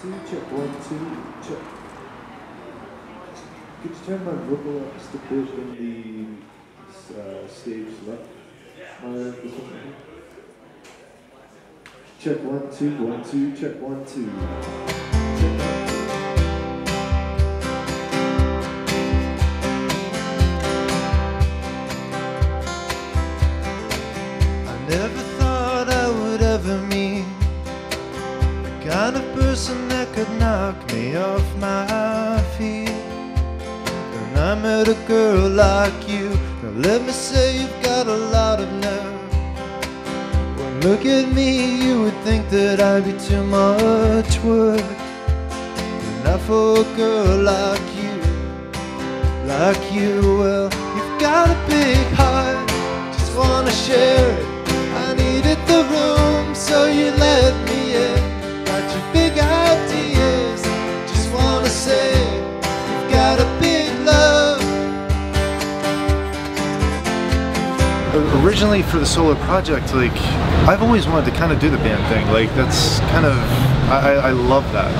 two, check, 1, 2, check. Could you turn my vocal up just a bit in the stage left? This one here. Check, 1, 2, 1, 2, check, 1, 2. Never thought I would ever meet the kind of person that could knock me off my feet. And I met a girl like you. Now let me say you've got a lot of nerve. Well, look at me, you would think that I'd be too much work. But not for a girl like you, well, you've got a big heart, just wanna share it. I needed the room, so you let me in. Got your big ideas, just wanna say you've got a big love. Originally for the solo project, like, I've always wanted to kind of do the band thing. Like, that's kind of, I love that.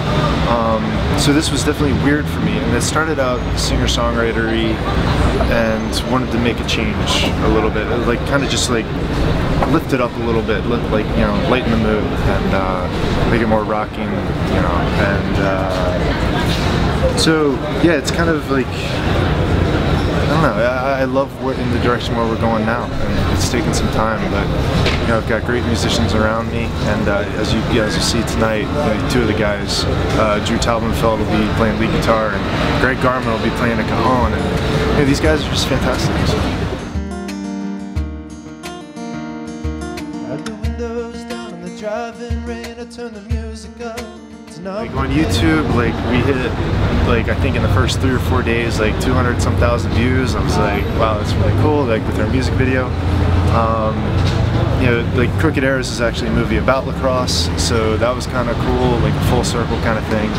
So this was definitely weird for me, and it started out singer-songwriter-y and wanted to make a change a little bit, like kind of just like lift it up a little bit, like, you know, lighten the mood and make it more rocking, you know, and so yeah, it's kind of like, I don't know, I love in the direction where we're going now, and it's taken some time, but you know, I've got great musicians around me, and as you see tonight, two of the guys, Drew Talbenfeld will be playing lead guitar, and Greg Garman will be playing a cajon, and you know, these guys are just fantastic. So. Driving rain, I turn the music up. Like on YouTube, like we hit, like I think in the first 3 or 4 days, like 200 some thousand views. I was like, wow, that's really cool. Like with our music video, you know, like Crooked Arrows is actually a movie about lacrosse, so that was kind of cool, like a full circle kind of thing.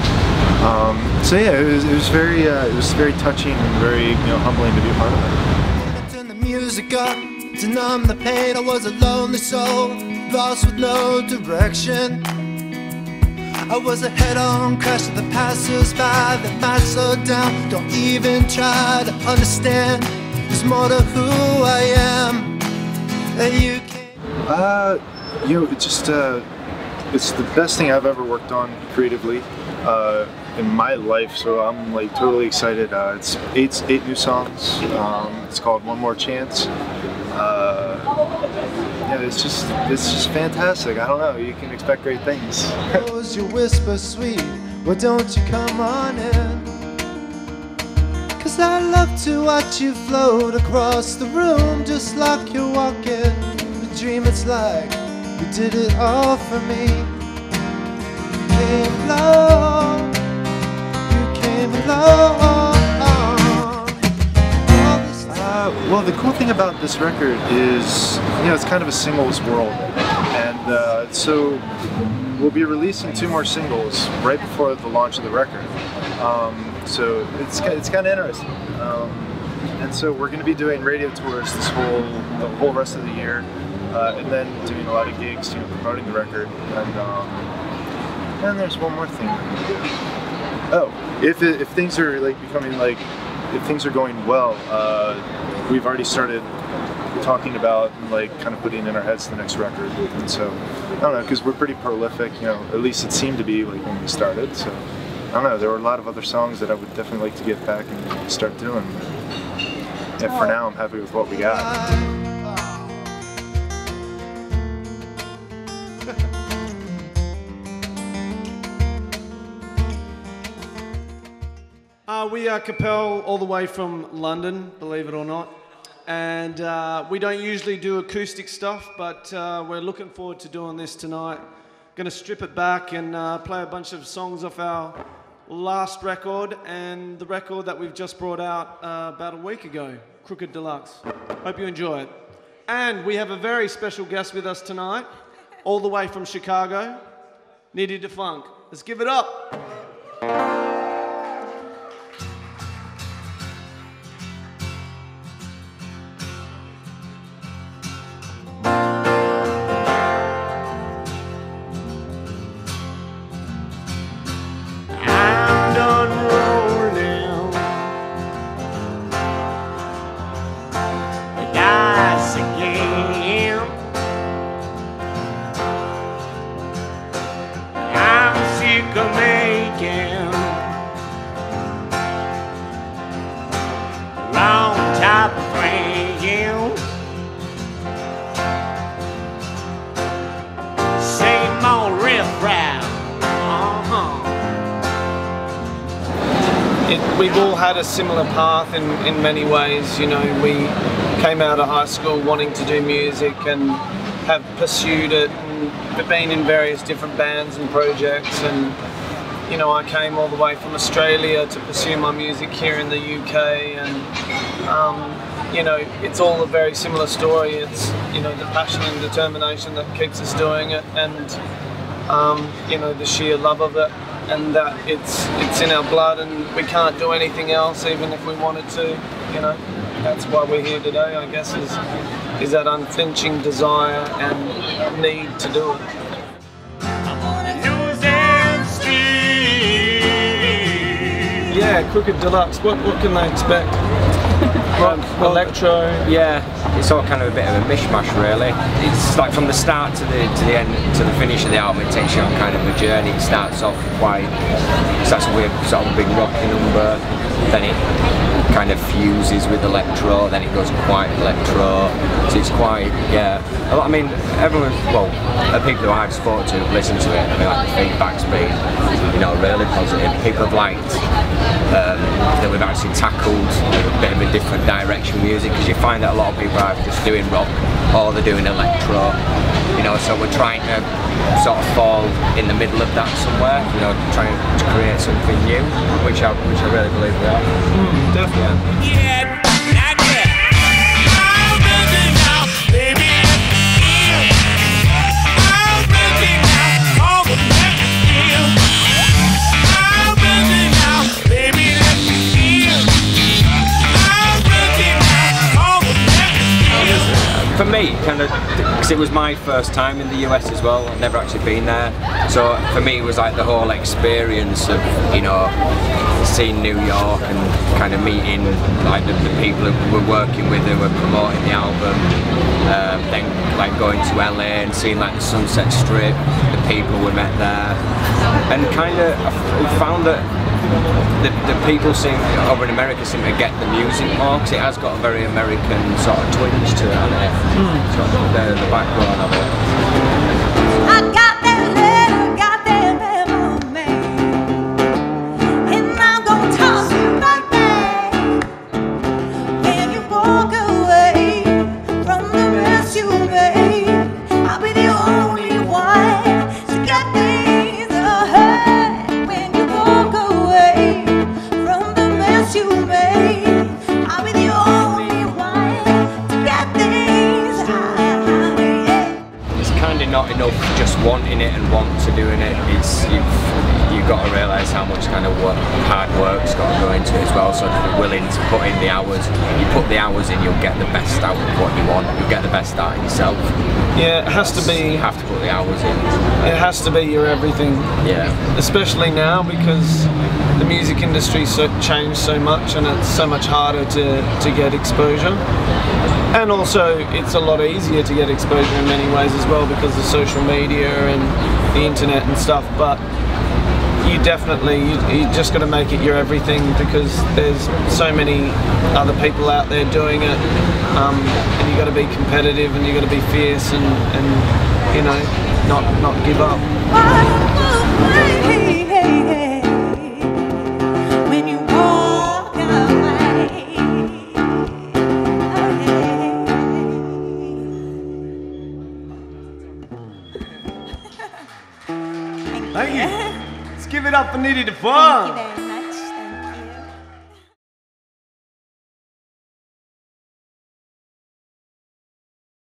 So yeah, it was very touching and very, you know, humbling to be a part of it. Turn the music up to numb the pain. I was a lonely soul, lost with no direction. I was a head-on crash to the passers-by that might slow down. Don't even try to understand. There's more to who I am than you can. You know, it's just it's the best thing I've ever worked on creatively in my life. So I'm like totally excited. It's eight new songs. It's called One More Chance. Yeah, it's just fantastic. I don't know, you can expect great things. You whisper sweet, well don't you come on in? Cause I love to watch you float across the room just like you're walking. The dream, it's like you did it all for me. You came along, you came along. Well, the cool thing about this record is, you know, it's kind of a singles world, and so we'll be releasing 2 more singles right before the launch of the record. So it's kind of interesting, and so we're going to be doing radio tours the whole rest of the year, and then doing a lot of gigs, you know, promoting the record. And there's one more thing. Oh, if things are like becoming like. If things are going well, we've already started talking about like kind of putting in our heads the next record, and so I don't know, because we're pretty prolific, you know, at least it seemed to be like when we started. So I don't know, there were a lot of other songs that I would definitely like to get back and start doing. And for now, I'm happy with what we got. We are Capelle, all the way from London, believe it or not. And we don't usually do acoustic stuff, but we're looking forward to doing this tonight. Going to strip it back and play a bunch of songs off our last record and the record that we've just brought out about a week ago, Crooked Deluxe. Hope you enjoy it. And we have a very special guest with us tonight, all the way from Chicago, Trendier-than-thou. Let's give it up. making. Long top praying. Same old riff-raff. We've all had a similar path in many ways. You know, we came out of high school wanting to do music and have pursued it and been in various different bands and projects. And you know, I came all the way from Australia to pursue my music here in the UK, and you know, it's all a very similar story. It's, you know, the passion and determination that keeps us doing it, and you know, the sheer love of it, and that it's in our blood, and we can't do anything else even if we wanted to. You know, that's why we're here today, I guess, is that unflinching desire and need to do it. Yeah, Crooked Deluxe. What can they expect? Rock, electro. Yeah, it's all kind of a bit of a mishmash, really. It's like from the start to the end, to the finish of the album. It takes you on kind of a journey. It starts off starts with sort of a big rocky number, then it kind of fuses with electro, then it goes quite electro. So it's quite, yeah. I mean, everyone, well, the people who I've spoken to have listened to it. I mean, like the feedback's been, you know, really positive. People have liked that we've actually tackled a bit of a different direction with music, because you find that a lot of people are either just doing rock or they're doing electro, you know, so we're trying to sort of fall in the middle of that somewhere, you know, trying to create something new, which I really believe we are. Definitely. Yeah, not yet. I'm ready now, baby. I'm ready now, all the back again. I'm ready now, baby. I'm ready now, all the back again. For me, kind of, because it was my first time in the US as well, I've never actually been there, so for me it was like the whole experience of, you know, seeing New York and kind of meeting like the people who we're working with who were promoting the album, then like going to LA and seeing like the Sunset Strip, the people we met there, and kind of we found that the people over in America seem to get the music more, because it has got a very American sort of twinge to it, hasn't it? Sort of the background of it. I got that letter, got that memo, man, and I'm gonna toss you right back when you walk away from the mess you made. I'll be the only one to get things ahead when you walk away from the mess you made. I'll be the only one to get things ahead. It's kind of not enough just wanting it and want to doing it. It's you've got to realise how much kind of hard work's got to go into it as well. So if you're willing to put in the hours, you put the hours in, you'll get the best out of what you want. You'll get the best out of yourself. Yeah, it has to be. You have to put the hours in. It has to be your everything. Yeah. Especially now, because the music industry's changed so much, and it's so much harder to get exposure. And also, it's a lot easier to get exposure in many ways as well, because of social media and the internet and stuff. But you definitely, you just got to make it your everything, because there's so many other people out there doing it, and you got to be competitive, and you got to be fierce, and you know, not give up. When you walk away, Thank you. Let's give it up for Nitty the Fun.